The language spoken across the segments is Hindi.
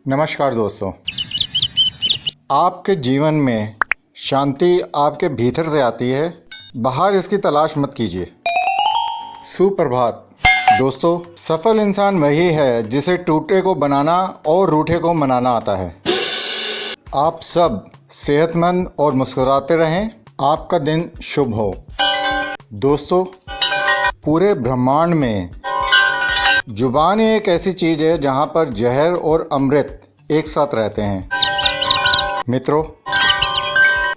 नमस्कार दोस्तों, आपके जीवन में शांति आपके भीतर से आती है, बाहर इसकी तलाश मत कीजिए। सुप्रभात दोस्तों, सफल इंसान वही है जिसे टूटे को बनाना और रूठे को मनाना आता है। आप सब सेहतमंद और मुस्कुराते रहें। आपका दिन शुभ हो। दोस्तों, पूरे ब्रह्मांड में जुबान एक ऐसी चीज़ है जहाँ पर जहर और अमृत एक साथ रहते हैं। मित्रों,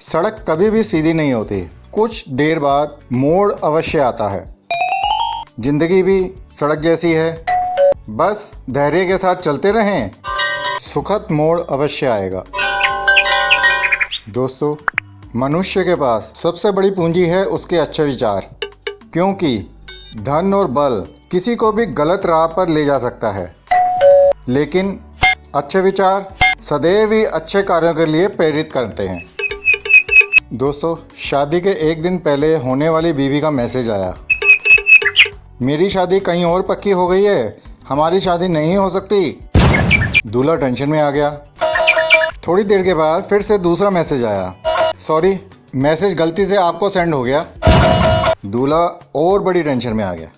सड़क कभी भी सीधी नहीं होती, कुछ देर बाद मोड़ अवश्य आता है। जिंदगी भी सड़क जैसी है, बस धैर्य के साथ चलते रहें, सुखद मोड़ अवश्य आएगा। दोस्तों, मनुष्य के पास सबसे बड़ी पूंजी है उसके अच्छे विचार, क्योंकि धन और बल किसी को भी गलत राह पर ले जा सकता है, लेकिन अच्छे विचार सदैव ही अच्छे कार्यों के लिए प्रेरित करते हैं। दोस्तों, शादी के एक दिन पहले होने वाली बीवी का मैसेज आया, मेरी शादी कहीं और पक्की हो गई है, हमारी शादी नहीं हो सकती। दूल्हा टेंशन में आ गया। थोड़ी देर के बाद फिर से दूसरा मैसेज आया, सॉरी, मैसेज गलती से आपको सेंड हो गया। दूल्हा और बड़ी टेंशन में आ गया।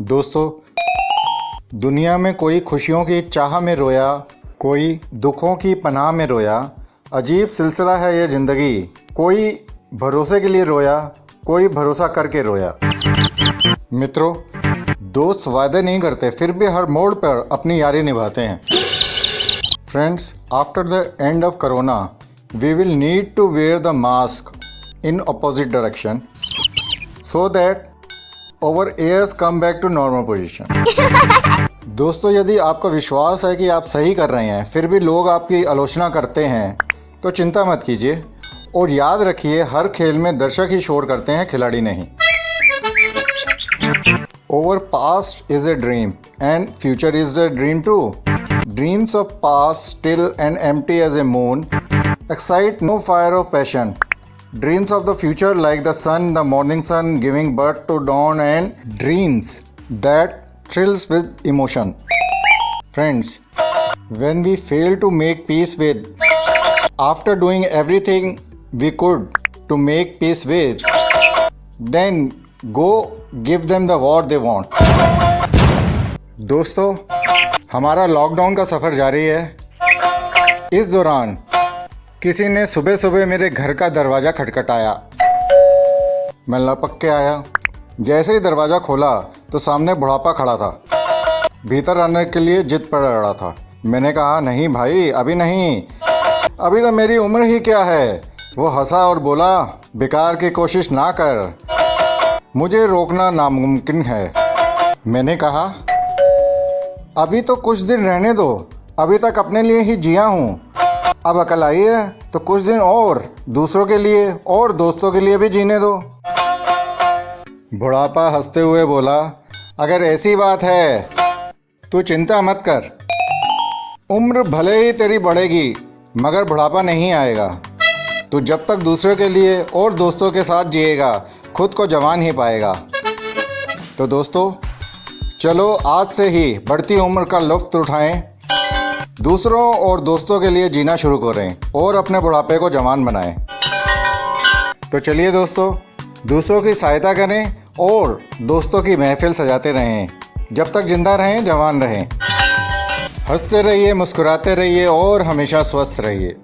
दोस्तों, दुनिया में कोई खुशियों की चाह में रोया, कोई दुखों की पनाह में रोया। अजीब सिलसिला है ये ज़िंदगी। कोई भरोसे के लिए रोया, कोई भरोसा करके रोया। मित्रों, दोस्त वादे नहीं करते, फिर भी हर मोड़ पर अपनी यारी निभाते हैं। Friends, after the end of corona we will need to wear the mask in opposite direction so that our ears come back to normal position. दोस्तों, यदि आपका विश्वास है कि आप सही कर रहे हैं, फिर भी लोग आपकी आलोचना करते हैं, तो चिंता मत कीजिए और याद रखिए, हर खेल में दर्शक ही शोर करते हैं, खिलाड़ी नहीं। Our past is a dream and future is a dream too. Dreams of past still and empty as a moon excite no fire of passion. Dreams of the future like the sun, the morning sun giving birth to dawn, and dreams that thrills with emotion. Friends, when we fail to make peace with, after doing everything we could to make peace with, then go give them the what they want. दोस्तों, हमारा लॉकडाउन का सफ़र जारी है। इस दौरान किसी ने सुबह सुबह मेरे घर का दरवाज़ा खटखटाया। मैं लपक के आया। जैसे ही दरवाज़ा खोला तो सामने बुढ़ापा खड़ा था। भीतर आने के लिए जिद पड़ रहा था। मैंने कहा, नहीं भाई, अभी नहीं, अभी तो मेरी उम्र ही क्या है। वो हंसा और बोला, बेकार की कोशिश ना कर, मुझे रोकना नामुमकिन है। मैंने कहा, अभी तो कुछ दिन रहने दो, अभी तक अपने लिए ही जिया हूँ, अब अकल आई है तो कुछ दिन और दूसरों के लिए और दोस्तों के लिए भी जीने दो। बुढ़ापा हंसते हुए बोला, अगर ऐसी बात है तो चिंता मत कर, उम्र भले ही तेरी बढ़ेगी मगर बुढ़ापा नहीं आएगा। तू जब तक दूसरों के लिए और दोस्तों के साथ जिएगा, खुद को जवान ही पाएगा। तो दोस्तों, चलो आज से ही बढ़ती उम्र का लुत्फ़ उठाएं, दूसरों और दोस्तों के लिए जीना शुरू करें और अपने बुढ़ापे को जवान बनाएं। तो चलिए दोस्तों, दूसरों की सहायता करें और दोस्तों की महफिल सजाते रहें। जब तक जिंदा रहें, जवान रहें, हंसते रहिए, मुस्कुराते रहिए और हमेशा स्वस्थ रहिए।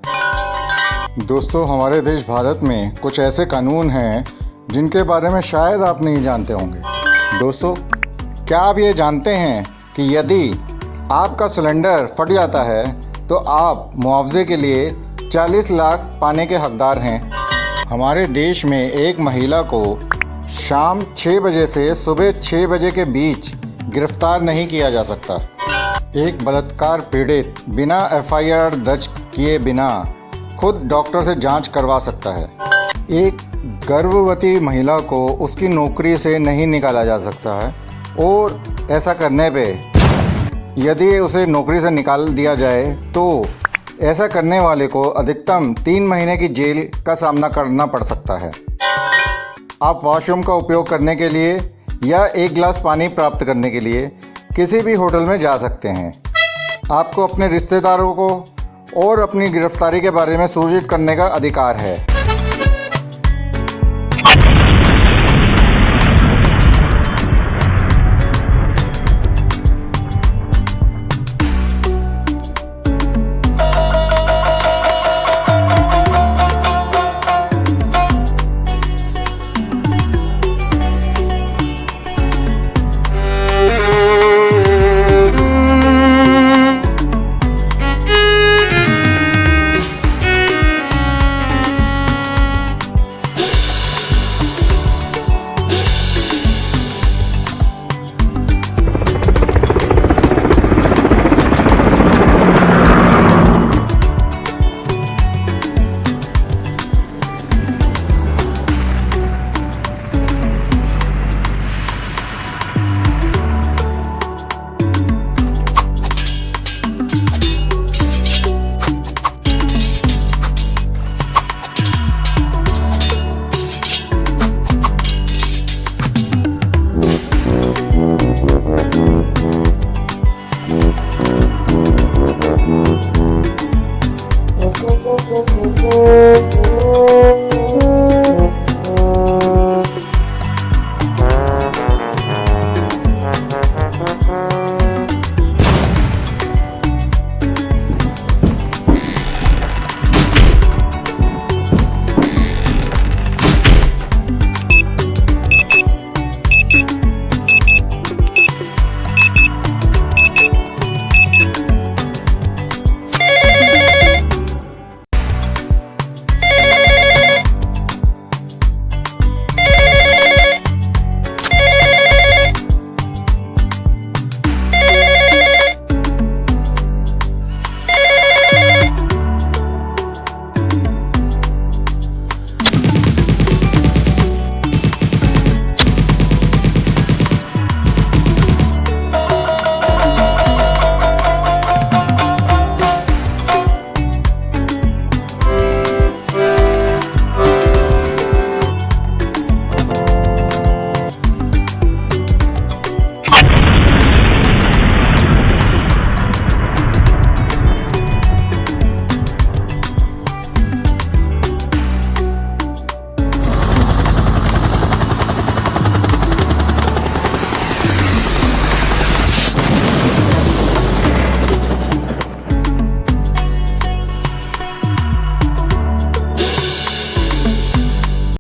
दोस्तों, हमारे देश भारत में कुछ ऐसे कानून हैं जिनके बारे में शायद आप नहीं जानते होंगे। दोस्तों, क्या आप ये जानते हैं कि यदि आपका सिलेंडर फट जाता है तो आप मुआवजे के लिए 40 लाख पाने के हकदार हैं। हमारे देश में एक महिला को शाम 6 बजे से सुबह 6 बजे के बीच गिरफ्तार नहीं किया जा सकता। एक बलात्कार पीड़ित बिना FIR दर्ज किए बिना खुद डॉक्टर से जांच करवा सकता है। एक गर्भवती महिला को उसकी नौकरी से नहीं निकाला जा सकता है, और ऐसा करने पे यदि उसे नौकरी से निकाल दिया जाए तो ऐसा करने वाले को अधिकतम 3 महीने की जेल का सामना करना पड़ सकता है। आप वॉशरूम का उपयोग करने के लिए या एक गिलास पानी प्राप्त करने के लिए किसी भी होटल में जा सकते हैं। आपको अपने रिश्तेदारों को और अपनी गिरफ्तारी के बारे में सूचित करने का अधिकार है।